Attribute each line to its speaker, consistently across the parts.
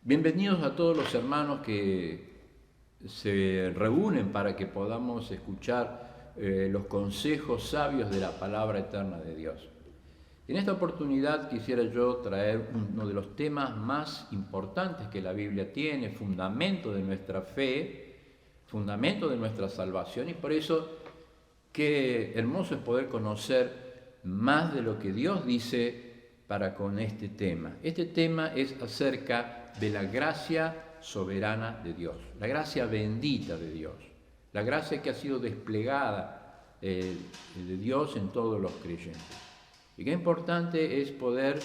Speaker 1: Bienvenidos a todos los hermanos que se reúnen para que podamos escuchar los consejos sabios de la palabra eterna de Dios. En esta oportunidad quisiera yo traer uno de los temas más importantes que la Biblia tiene, fundamento de nuestra fe, fundamento de nuestra salvación, y por eso qué hermoso es poder conocer más de lo que Dios dice para con este tema. Este tema es acerca de la gracia soberana de Dios, la gracia bendita de Dios, la gracia que ha sido desplegada de Dios en todos los creyentes. Y qué importante es poder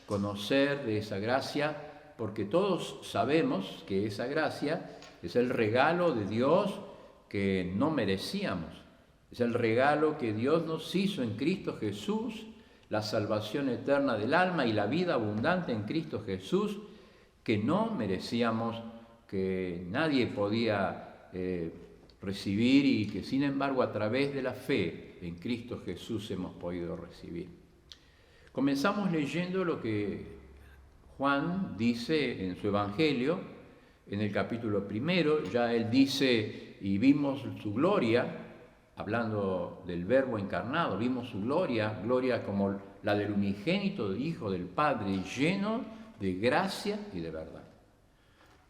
Speaker 1: conocer de esa gracia, porque todos sabemos que esa gracia es el regalo de Dios que no merecíamos. Es el regalo que Dios nos hizo en Cristo Jesús, la salvación eterna del alma y la vida abundante en Cristo Jesús, que no merecíamos, que nadie podía recibir y que sin embargo a través de la fe en Cristo Jesús hemos podido recibir. Comenzamos leyendo lo que Juan dice en su Evangelio, en el capítulo 1, ya él dice, y vimos su gloria, hablando del Verbo encarnado, vimos su gloria, gloria como la del unigénito Hijo del Padre, lleno de gracia y de verdad.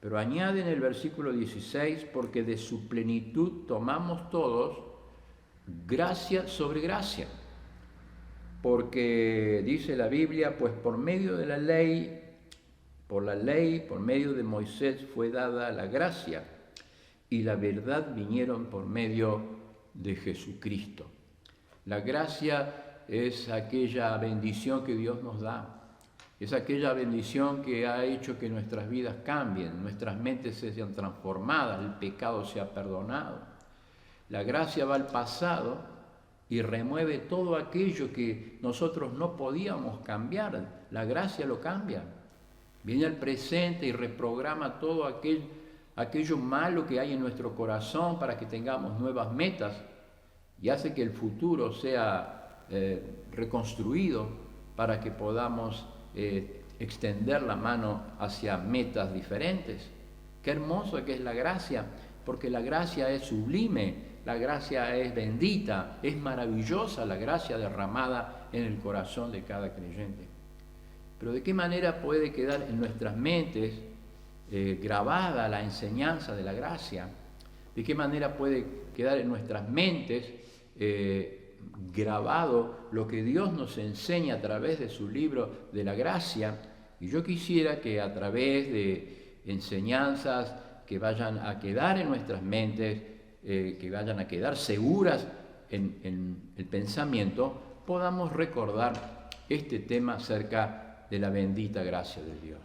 Speaker 1: Pero añade en el versículo 16, porque de su plenitud tomamos todos gracia sobre gracia. Porque dice la Biblia, pues por medio de la ley, por medio de Moisés fue dada la gracia y la verdad vinieron por medio de Jesucristo. La gracia es aquella bendición que Dios nos da, es aquella bendición que ha hecho que nuestras vidas cambien, nuestras mentes se sean transformadas, el pecado sea perdonado. La gracia va al pasado y remueve todo aquello que nosotros no podíamos cambiar. La gracia lo cambia. Viene al presente y reprograma todo aquello malo que hay en nuestro corazón para que tengamos nuevas metas y hace que el futuro sea reconstruido para que podamos extender la mano hacia metas diferentes. Qué hermoso que es la gracia, porque la gracia es sublime, la gracia es bendita, es maravillosa la gracia derramada en el corazón de cada creyente. Pero ¿de qué manera puede quedar en nuestras mentes grabada la enseñanza de la gracia? ¿De qué manera puede quedar en nuestras mentes grabado lo que Dios nos enseña a través de su libro de la gracia? Y yo quisiera que a través de enseñanzas que vayan a quedar en nuestras mentes, que vayan a quedar seguras en el pensamiento, podamos recordar este tema acerca de la bendita gracia de Dios.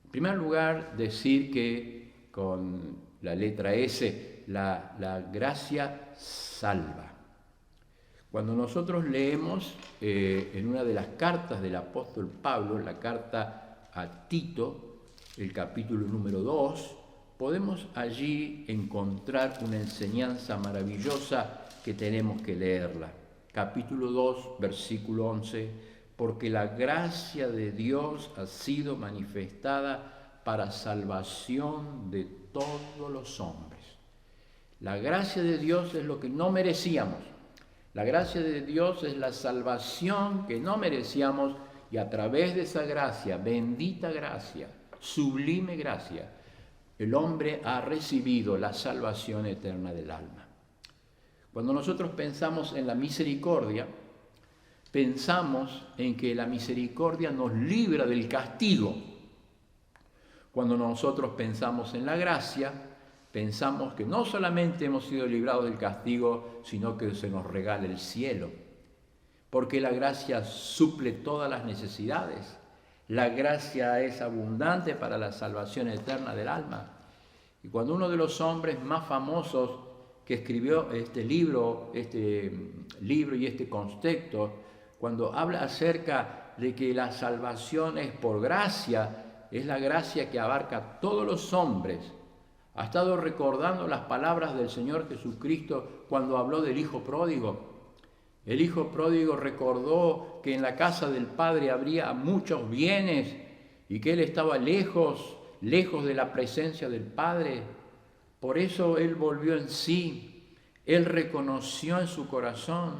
Speaker 1: En primer lugar, decir que con la letra S, la gracia salva. Cuando nosotros leemos en una de las cartas del apóstol Pablo, la carta a Tito, el capítulo número 2, podemos allí encontrar una enseñanza maravillosa que tenemos que leerla. Capítulo 2, versículo 11, porque la gracia de Dios ha sido manifestada para salvación de todos los hombres. La gracia de Dios es lo que no merecíamos. La gracia de Dios es la salvación que no merecíamos y a través de esa gracia, bendita gracia, sublime gracia, el hombre ha recibido la salvación eterna del alma. Cuando nosotros pensamos en la misericordia, pensamos en que la misericordia nos libra del castigo. Cuando nosotros pensamos en la gracia, pensamos que no solamente hemos sido librados del castigo, sino que se nos regala el cielo. Porque la gracia suple todas las necesidades. La gracia es abundante para la salvación eterna del alma. Y cuando uno de los hombres más famosos que escribió este libro y este contexto, cuando habla acerca de que la salvación es por gracia, es la gracia que abarca a todos los hombres, ha estado recordando las palabras del Señor Jesucristo cuando habló del Hijo Pródigo. El Hijo Pródigo recordó que en la casa del Padre habría muchos bienes y que él estaba lejos lejos de la presencia del Padre. Por eso él volvió en sí, él reconoció en su corazón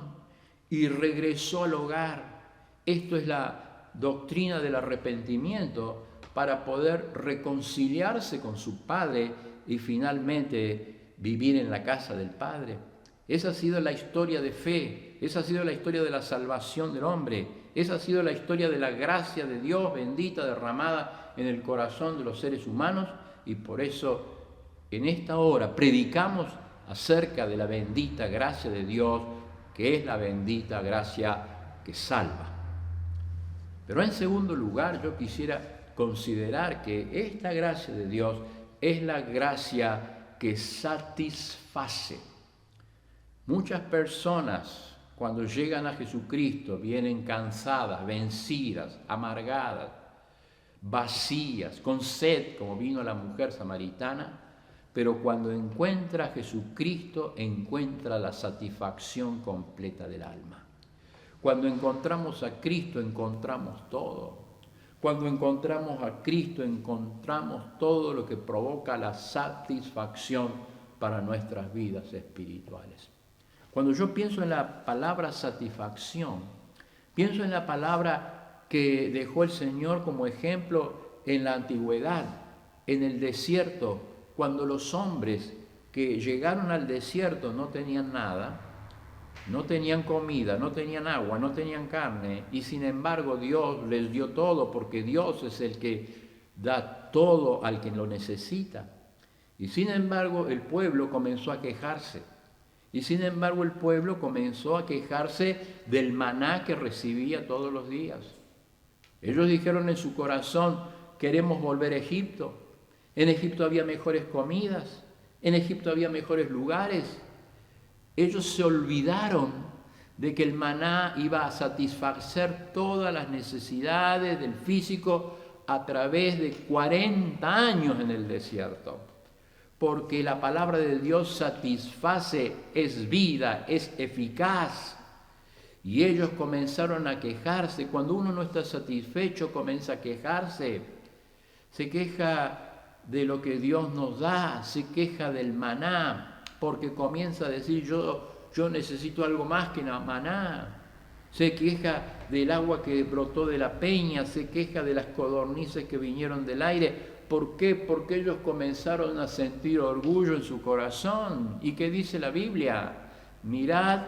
Speaker 1: y regresó al hogar. Esto es la doctrina del arrepentimiento para poder reconciliarse con su Padre y finalmente vivir en la casa del Padre. Esa ha sido la historia de fe, esa ha sido la historia de la salvación del hombre, esa ha sido la historia de la gracia de Dios bendita derramada en el corazón de los seres humanos, y por eso en esta hora predicamos acerca de la bendita gracia de Dios, que es la bendita gracia que salva. Pero en segundo lugar, yo quisiera considerar que esta gracia de Dios es la gracia que satisface. Muchas personas, cuando llegan a Jesucristo, vienen cansadas, vencidas, amargadas, vacías, con sed, como vino la mujer samaritana, pero cuando encuentra a Jesucristo, encuentra la satisfacción completa del alma. Cuando encontramos a Cristo, encontramos todo. Cuando encontramos a Cristo, encontramos todo lo que provoca la satisfacción para nuestras vidas espirituales. Cuando yo pienso en la palabra satisfacción, pienso en la palabra que dejó el Señor como ejemplo en la antigüedad, en el desierto, cuando los hombres que llegaron al desierto no tenían nada, no tenían comida, no tenían agua, no tenían carne, y sin embargo Dios les dio todo, porque Dios es el que da todo al que lo necesita. Y sin embargo el pueblo comenzó a quejarse. Y sin embargo el pueblo comenzó a quejarse del maná que recibía todos los días. Ellos dijeron en su corazón, queremos volver a Egipto. En Egipto había mejores comidas, en Egipto había mejores lugares. Ellos se olvidaron de que el maná iba a satisfacer todas las necesidades del físico a través de 40 años en el desierto. Porque la palabra de Dios satisface, es vida, es eficaz. Y ellos comenzaron a quejarse. Cuando uno no está satisfecho, comienza a quejarse. Se queja de lo que Dios nos da, se queja del maná, porque comienza a decir, yo necesito algo más que maná. Se queja del agua que brotó de la peña, se queja de las codornices que vinieron del aire. ¿Por qué? Porque ellos comenzaron a sentir orgullo en su corazón. ¿Y qué dice la Biblia? Mirad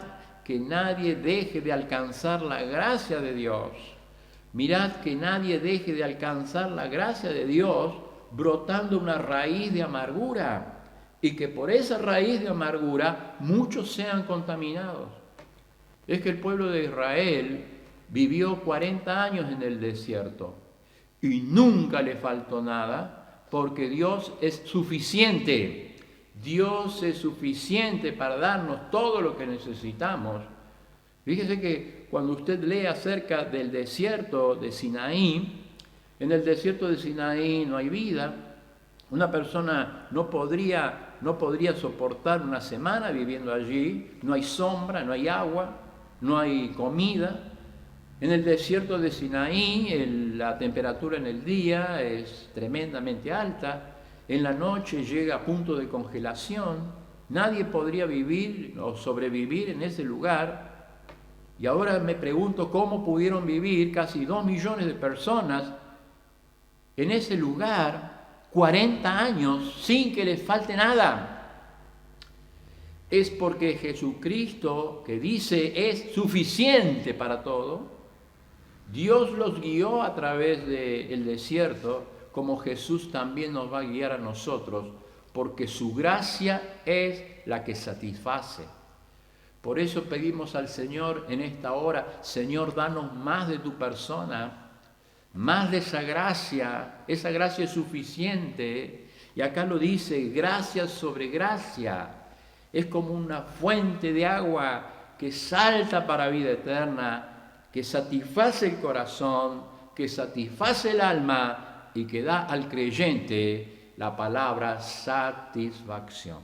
Speaker 1: que nadie deje de alcanzar la gracia de Dios. Mirad que nadie deje de alcanzar la gracia de Dios brotando una raíz de amargura, y que por esa raíz de amargura muchos sean contaminados. Es que el pueblo de Israel vivió 40 años en el desierto y nunca le faltó nada, porque Dios es suficiente. Dios es suficiente para darnos todo lo que necesitamos. Fíjese que cuando usted lee acerca del desierto de Sinaí, en el desierto de Sinaí no hay vida. Una persona no podría soportar una semana viviendo allí. No hay sombra, no hay agua, no hay comida. En el desierto de Sinaí la temperatura en el día es tremendamente alta. En la noche llega a punto de congelación. Nadie podría vivir o sobrevivir en ese lugar. Y ahora me pregunto cómo pudieron vivir casi 2 millones de personas en ese lugar 40 años sin que les falte nada. Es porque Jesucristo, que dice es suficiente para todo, Dios los guió a través del desierto, como Jesús también nos va a guiar a nosotros, porque su gracia es la que satisface. Por eso pedimos al Señor en esta hora, Señor, danos más de tu persona, más de esa gracia es suficiente. Y acá lo dice, gracia sobre gracia. Es como una fuente de agua que salta para vida eterna, que satisface el corazón, que satisface el alma y que da al creyente la palabra satisfacción.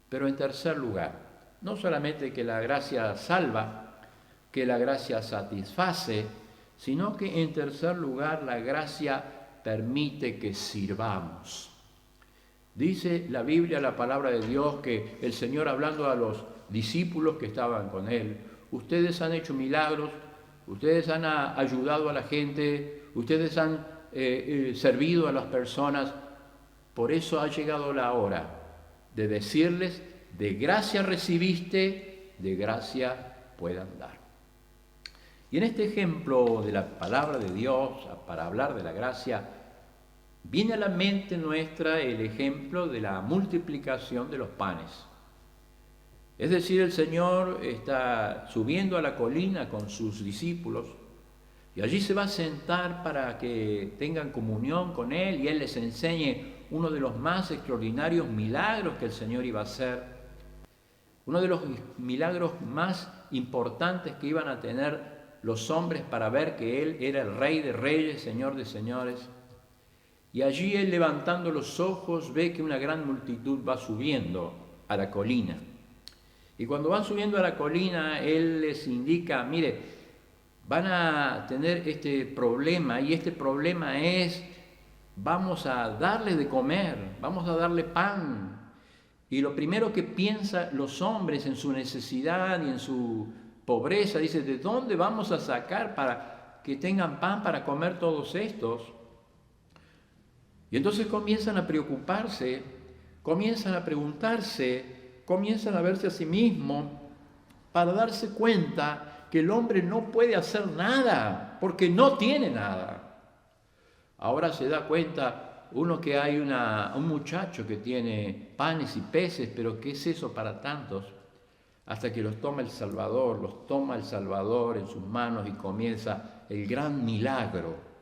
Speaker 1: Pero en tercer lugar, no solamente que la gracia salva, que la gracia satisface, sino que en tercer lugar la gracia permite que sirvamos. Dice la Biblia, la palabra de Dios, que el Señor, hablando a los discípulos que estaban con Él: ustedes han hecho milagros, ustedes han ayudado a la gente, ustedes han servido a las personas. Por eso ha llegado la hora de decirles: de gracia recibiste, de gracia puedan dar. Y en este ejemplo de la palabra de Dios, para hablar de la gracia, viene a la mente nuestra el ejemplo de la multiplicación de los panes. Es decir, el Señor está subiendo a la colina con sus discípulos y allí se va a sentar para que tengan comunión con Él y Él les enseñe uno de los más extraordinarios milagros que el Señor iba a hacer, uno de los milagros más importantes que iban a tener los hombres para ver que Él era el Rey de Reyes, Señor de Señores. Y allí Él, levantando los ojos, ve que una gran multitud va subiendo a la colina. Y cuando van subiendo a la colina, Él les indica: mire, van a tener este problema, y este problema es: vamos a darle de comer, vamos a darle pan. Y lo primero que piensan los hombres en su necesidad y en su pobreza, dice: ¿de dónde vamos a sacar para que tengan pan para comer todos estos? Y entonces comienzan a preocuparse, comienzan a preguntarse, comienzan a verse a sí mismos para darse cuenta que el hombre no puede hacer nada porque no tiene nada. Ahora se da cuenta uno que hay un muchacho que tiene panes y peces, pero ¿qué es eso para tantos? Hasta que los toma el Salvador en sus manos y comienza el gran milagro.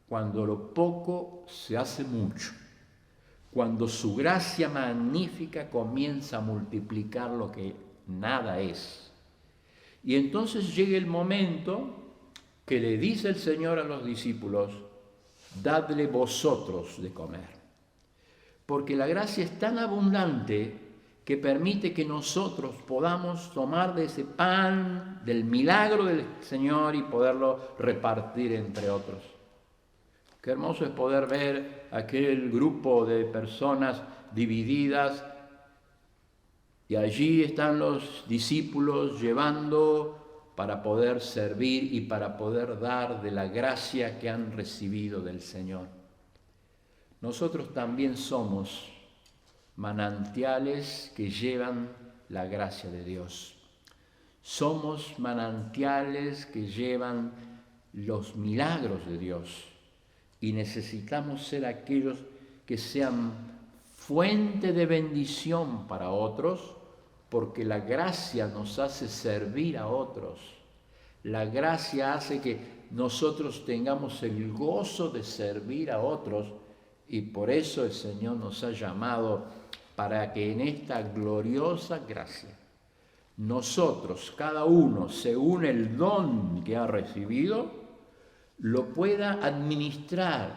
Speaker 1: Cuando lo poco se hace mucho, cuando su gracia magnífica comienza a multiplicar lo que nada es. Y entonces llega el momento que le dice el Señor a los discípulos: dadle vosotros de comer. Porque la gracia es tan abundante que permite que nosotros podamos tomar de ese pan, del milagro del Señor, y poderlo repartir entre otros. Qué hermoso es poder ver aquel grupo de personas divididas y allí están los discípulos llevando para poder servir y para poder dar de la gracia que han recibido del Señor. Nosotros también somos manantiales que llevan la gracia de Dios. Somos manantiales que llevan los milagros de Dios. Y necesitamos ser aquellos que sean fuente de bendición para otros, porque la gracia nos hace servir a otros. La gracia hace que nosotros tengamos el gozo de servir a otros, y por eso el Señor nos ha llamado para que en esta gloriosa gracia nosotros, cada uno, según el don que ha recibido, lo pueda administrar,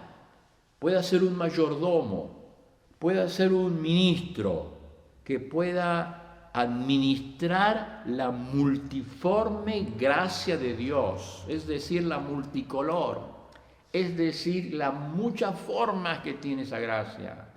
Speaker 1: pueda ser un mayordomo, pueda ser un ministro, que pueda administrar la multiforme gracia de Dios, es decir, la multicolor, es decir, las muchas formas que tiene esa gracia.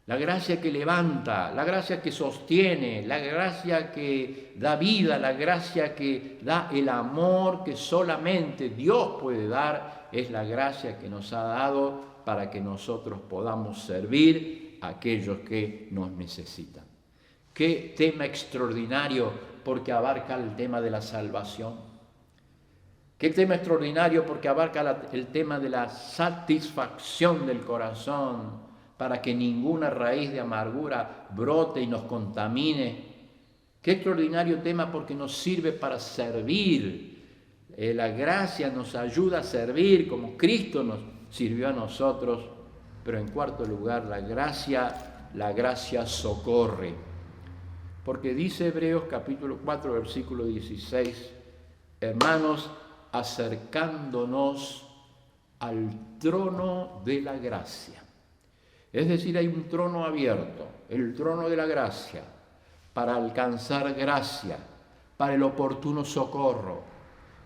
Speaker 1: La gracia que levanta, la gracia que sostiene, la gracia que da vida, la gracia que da el amor que solamente Dios puede dar, es la gracia que nos ha dado para que nosotros podamos servir a aquellos que nos necesitan. Qué tema extraordinario, porque abarca el tema de la salvación. Qué tema extraordinario, porque abarca el tema de la satisfacción del corazón, para que ninguna raíz de amargura brote y nos contamine. Qué extraordinario tema, porque nos sirve para servir. La gracia nos ayuda a servir como Cristo nos sirvió a nosotros. Pero en cuarto lugar, la gracia socorre. Porque dice Hebreos capítulo 4, versículo 16, hermanos, acercándonos al trono de la gracia. Es decir, hay un trono abierto, el trono de la gracia, para alcanzar gracia, para el oportuno socorro.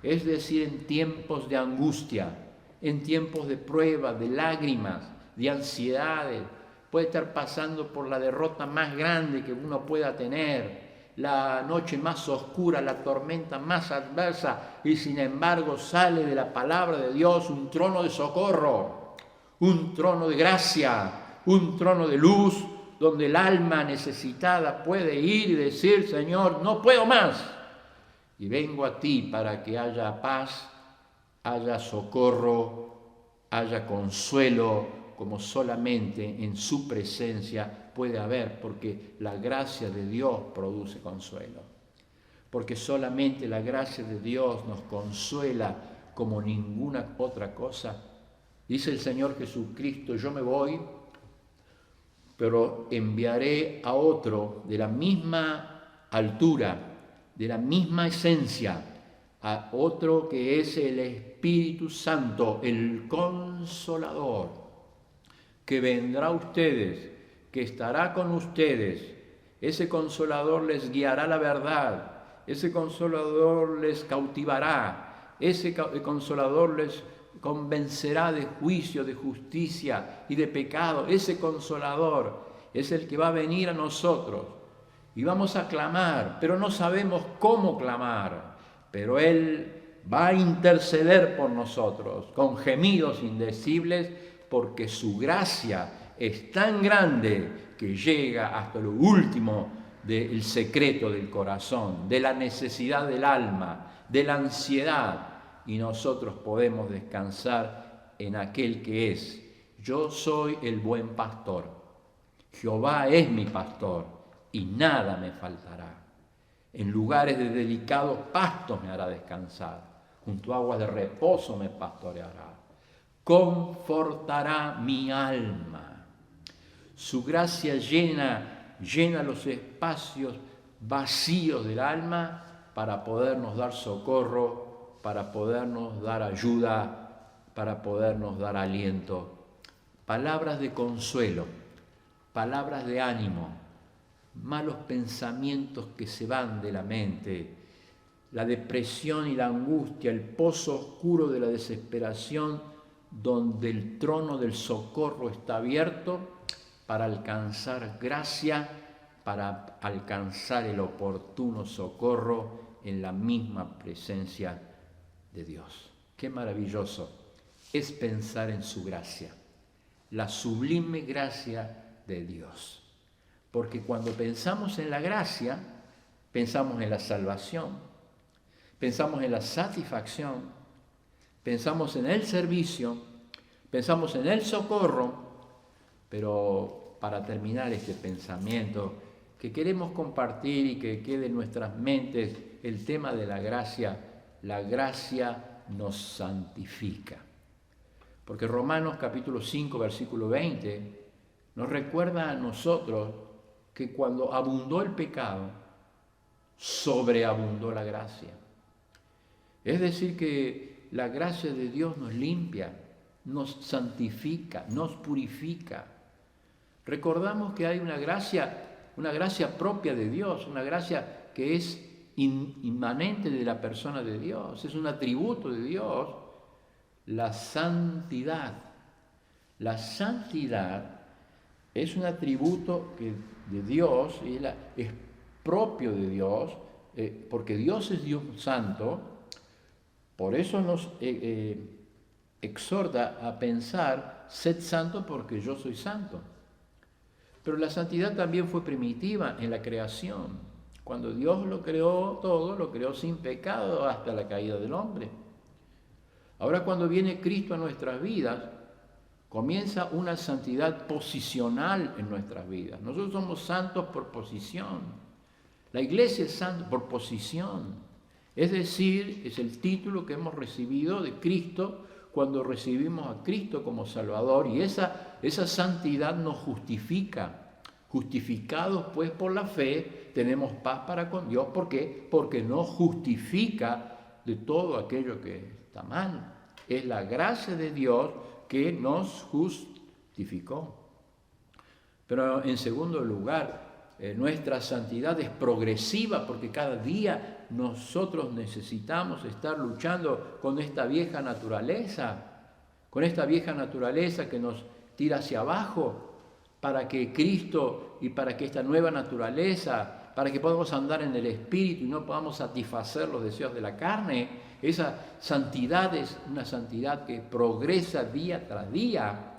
Speaker 1: Es decir, en tiempos de angustia, en tiempos de prueba, de lágrimas, de ansiedades. Puede estar pasando por la derrota más grande que uno pueda tener, la noche más oscura, la tormenta más adversa, y sin embargo sale de la palabra de Dios un trono de socorro, un trono de gracia, un trono de luz, donde el alma necesitada puede ir y decir: Señor, no puedo más, y vengo a ti para que haya paz, haya socorro, haya consuelo, como solamente en su presencia puede haber, porque la gracia de Dios produce consuelo. Porque solamente la gracia de Dios nos consuela como ninguna otra cosa. Dice el Señor Jesucristo: yo me voy, pero enviaré a otro de la misma altura, de la misma esencia, a otro que es el Espíritu Santo, el Consolador, que vendrá a ustedes, que estará con ustedes. Ese Consolador les guiará la verdad, ese Consolador les cautivará, ese Consolador les convencerá de juicio, de justicia y de pecado. Ese Consolador es el que va a venir a nosotros y vamos a clamar, pero no sabemos cómo clamar, pero Él va a interceder por nosotros con gemidos indecibles, porque su gracia es tan grande que llega hasta lo último del secreto del corazón, de la necesidad del alma, de la ansiedad, y nosotros podemos descansar en aquel que es: yo soy el buen pastor, Jehová es mi pastor y nada me faltará. En lugares de delicados pastos me hará descansar, junto a aguas de reposo me pastoreará. Confortará mi alma. Su gracia llena los espacios vacíos del alma para podernos dar socorro, para podernos dar ayuda, para podernos dar aliento. Palabras de consuelo, palabras de ánimo, malos pensamientos que se van de la mente, la depresión y la angustia, el pozo oscuro de la desesperación, donde el trono del socorro está abierto para alcanzar gracia, para alcanzar el oportuno socorro en la misma presencia de Dios. Qué maravilloso es pensar en su gracia, la sublime gracia de Dios. Porque cuando pensamos en la gracia, pensamos en la salvación, pensamos en la satisfacción, pensamos en el servicio, pensamos en el socorro. Pero para terminar este pensamiento que queremos compartir y que quede en nuestras mentes el tema de la gracia nos santifica. Porque Romanos capítulo 5, versículo 20, nos recuerda a nosotros que cuando abundó el pecado, sobreabundó la gracia. Es decir, que la gracia de Dios nos limpia, nos santifica, nos purifica. Recordamos que hay una gracia propia de Dios, una gracia que es inmanente de la persona de Dios, es un atributo de Dios, la santidad. La santidad es un atributo de Dios, es propio de Dios, porque Dios es Dios santo. Por eso nos exhorta a pensar: sed santo porque yo soy santo. Pero la santidad también fue primitiva en la creación. Cuando Dios lo creó todo, lo creó sin pecado hasta la caída del hombre. Ahora, cuando viene Cristo a nuestras vidas, comienza una santidad posicional en nuestras vidas. Nosotros somos santos por posición. La iglesia es santa por posición. Es decir, es el título que hemos recibido de Cristo cuando recibimos a Cristo como Salvador, y esa santidad nos justifica. Justificados pues por la fe, tenemos paz para con Dios. ¿Por qué? Porque nos justifica de todo aquello que está mal. Es la gracia de Dios que nos justificó. Pero en segundo lugar, nuestra santidad es progresiva, porque cada día nosotros necesitamos estar luchando con esta vieja naturaleza. con esta vieja naturaleza que nos tira hacia abajo, para que Cristo y para que esta nueva naturaleza, para que podamos andar en el Espíritu y no podamos satisfacer los deseos de la carne. Esa santidad es una santidad que progresa día tras día.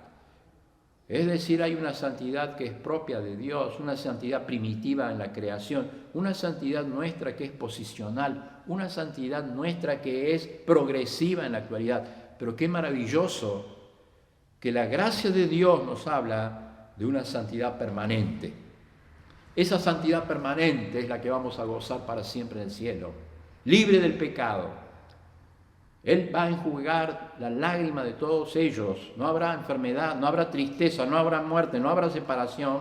Speaker 1: Es decir, hay una santidad que es propia de Dios, una santidad primitiva en la creación, una santidad nuestra que es posicional, una santidad nuestra que es progresiva en la actualidad. Pero qué maravilloso que la gracia de Dios nos habla de una santidad permanente. Esa santidad permanente es la que vamos a gozar para siempre en el cielo, libre del pecado. Él va a enjugar la lágrima de todos ellos. No habrá enfermedad, no habrá tristeza, no habrá muerte, no habrá separación.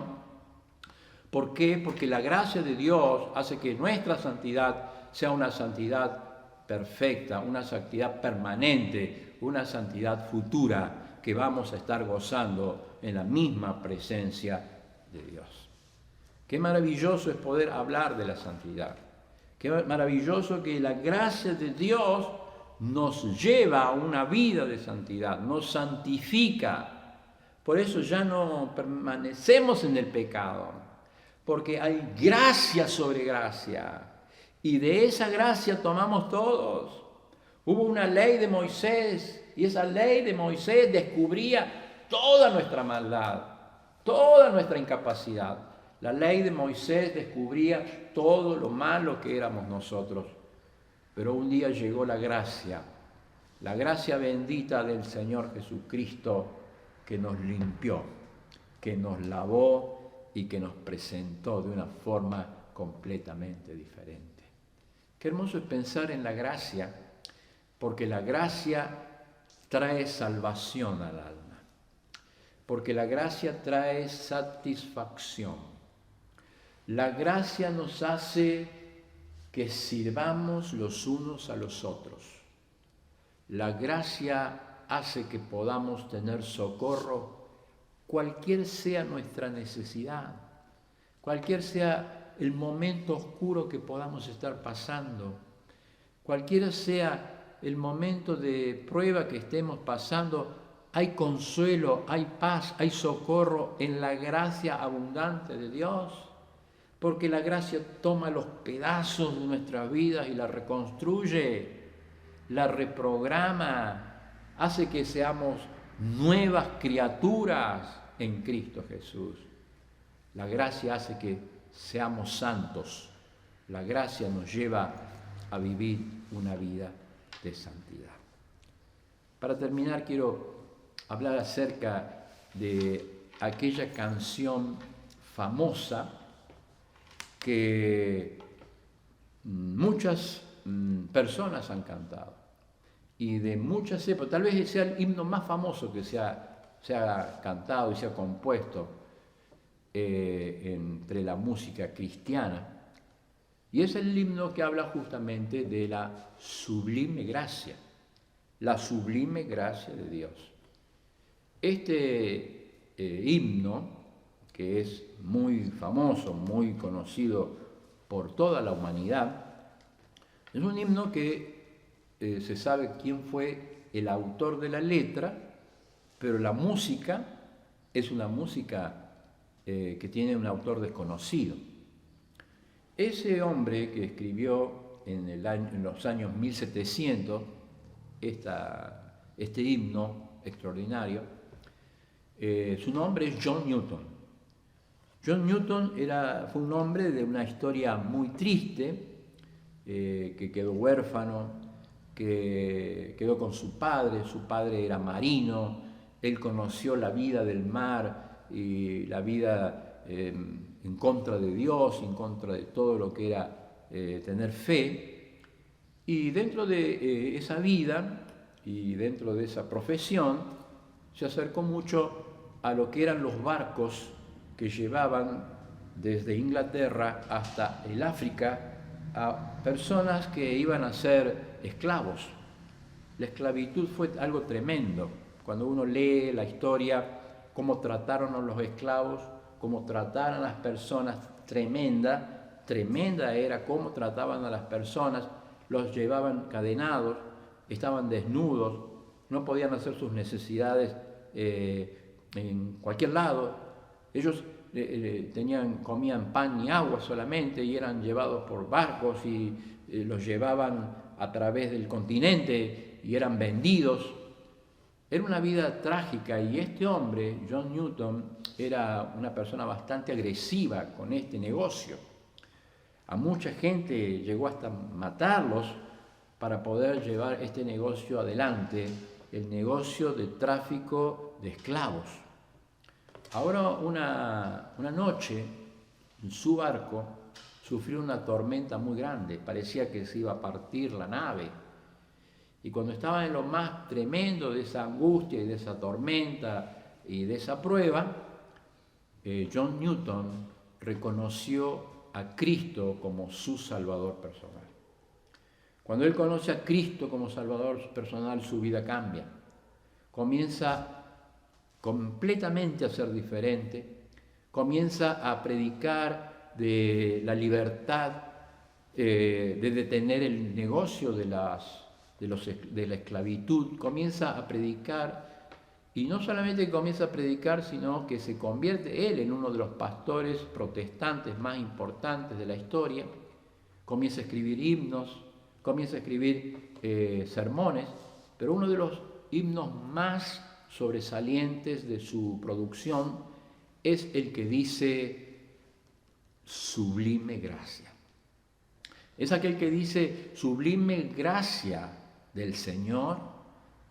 Speaker 1: ¿Por qué? Porque la gracia de Dios hace que nuestra santidad sea una santidad perfecta, una santidad permanente, una santidad futura que vamos a estar gozando en la misma presencia de Dios. Qué maravilloso es poder hablar de la santidad. Qué maravilloso que la gracia de Dios nos lleva a una vida de santidad, nos santifica. Por eso ya no permanecemos en el pecado, porque hay gracia sobre gracia. Y de esa gracia tomamos todos. Hubo una ley de Moisés, y esa ley de Moisés descubría toda nuestra maldad, toda nuestra incapacidad. La ley de Moisés descubría todo lo malo que éramos nosotros. Pero un día llegó la gracia bendita del Señor Jesucristo, que nos limpió, que nos lavó y que nos presentó de una forma completamente diferente. Qué hermoso es pensar en la gracia, porque la gracia trae salvación al alma, porque la gracia trae satisfacción. La gracia nos hace que sirvamos los unos a los otros. La gracia hace que podamos tener socorro, cualquier sea nuestra necesidad, cualquier sea el momento oscuro que podamos estar pasando, cualquiera sea el momento de prueba que estemos pasando, hay consuelo, hay paz, hay socorro en la gracia abundante de Dios. Porque la gracia toma los pedazos de nuestras vidas y la reconstruye, la reprograma, hace que seamos nuevas criaturas en Cristo Jesús. La gracia hace que seamos santos. La gracia nos lleva a vivir una vida de santidad. Para terminar, quiero hablar acerca de aquella canción famosa que muchas personas han cantado y de muchas épocas, tal vez sea el himno más famoso que se ha cantado y se ha compuesto entre la música cristiana, y es el himno que habla justamente de la sublime gracia de Dios. Este himno, que es muy famoso, muy conocido por toda la humanidad, es un himno que se sabe quién fue el autor de la letra, pero la música es una música que tiene un autor desconocido. Ese hombre que escribió en los años 1700 este himno extraordinario, su nombre es John Newton. John Newton fue un hombre de una historia muy triste, que quedó huérfano, que quedó con su padre era marino, él conoció la vida del mar y la vida en contra de Dios, en contra de todo lo que era tener fe, y dentro de esa vida y dentro de esa profesión se acercó mucho a lo que eran los barcos que llevaban desde Inglaterra hasta el África a personas que iban a ser esclavos. La esclavitud fue algo tremendo. Cuando uno lee la historia, cómo trataron a los esclavos, cómo trataron a las personas, tremenda era cómo trataban a las personas, los llevaban cadenados, estaban desnudos, no podían hacer sus necesidades en cualquier lado. Ellos comían pan y agua solamente y eran llevados por barcos y los llevaban a través del continente y eran vendidos. Era una vida trágica y este hombre, John Newton, era una persona bastante agresiva con este negocio. A mucha gente llegó hasta matarlos para poder llevar este negocio adelante, el negocio de tráfico de esclavos. Ahora una noche en su barco sufrió una tormenta muy grande, parecía que se iba a partir la nave. Y cuando estaba en lo más tremendo de esa angustia y de esa tormenta y de esa prueba, John Newton reconoció a Cristo como su Salvador personal. Cuando él conoce a Cristo como Salvador personal, su vida cambia. Comienza completamente a ser diferente, comienza a predicar de la libertad, de detener el negocio de la esclavitud, comienza a predicar, y no solamente comienza a predicar, sino que se convierte él en uno de los pastores protestantes más importantes de la historia, comienza a escribir himnos, comienza a escribir sermones, pero uno de los himnos más sobresalientes de su producción es el que dice sublime gracia. Es aquel que dice sublime gracia del Señor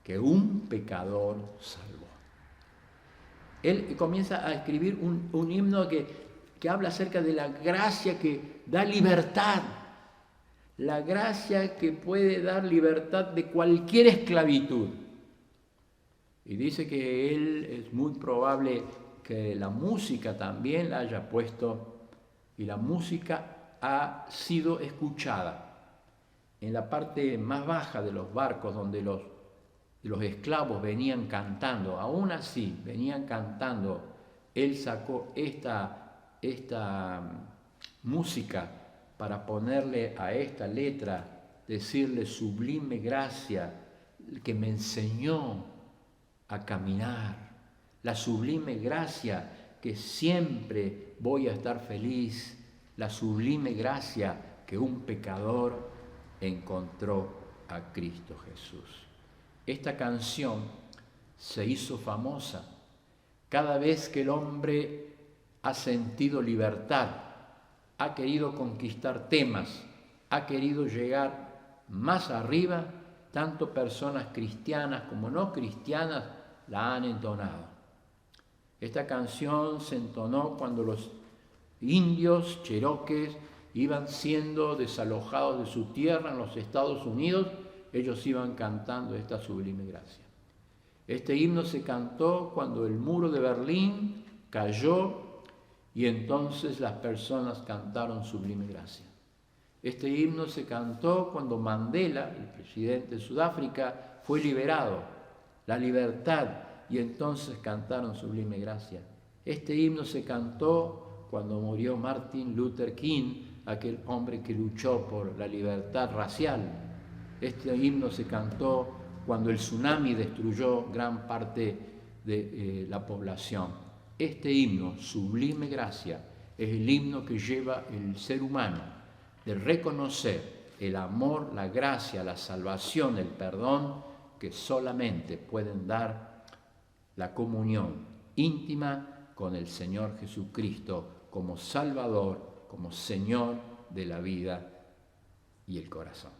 Speaker 1: que un pecador salvó. Él comienza a escribir un himno que habla acerca de la gracia que da libertad, la gracia que puede dar libertad de cualquier esclavitud. Y dice que él es muy probable que la música también la haya puesto, y la música ha sido escuchada en la parte más baja de los barcos donde los esclavos venían cantando. Aún así venían cantando. Él sacó esta música para ponerle a esta letra, decirle sublime gracia que me enseñó a caminar, la sublime gracia que siempre voy a estar feliz, la sublime gracia que un pecador encontró a Cristo Jesús. Esta canción se hizo famosa cada vez que el hombre ha sentido libertad, ha querido conquistar temas, ha querido llegar más arriba, tanto personas cristianas como no cristianas la han entonado. Esta canción se entonó cuando los indios cherokees iban siendo desalojados de su tierra en los Estados Unidos. Ellos iban cantando esta sublime gracia. Este himno se cantó cuando el muro de Berlín cayó y entonces las personas cantaron sublime gracia. Este himno se cantó cuando Mandela, el presidente de Sudáfrica, fue liberado. La libertad, y entonces cantaron sublime gracia. Este himno se cantó cuando murió Martin Luther King, aquel hombre que luchó por la libertad racial. Este himno se cantó cuando el tsunami destruyó gran parte de la población. Este himno, sublime gracia, es el himno que lleva el ser humano de reconocer el amor, la gracia, la salvación, el perdón que solamente pueden dar la comunión íntima con el Señor Jesucristo como Salvador, como Señor de la vida y el corazón.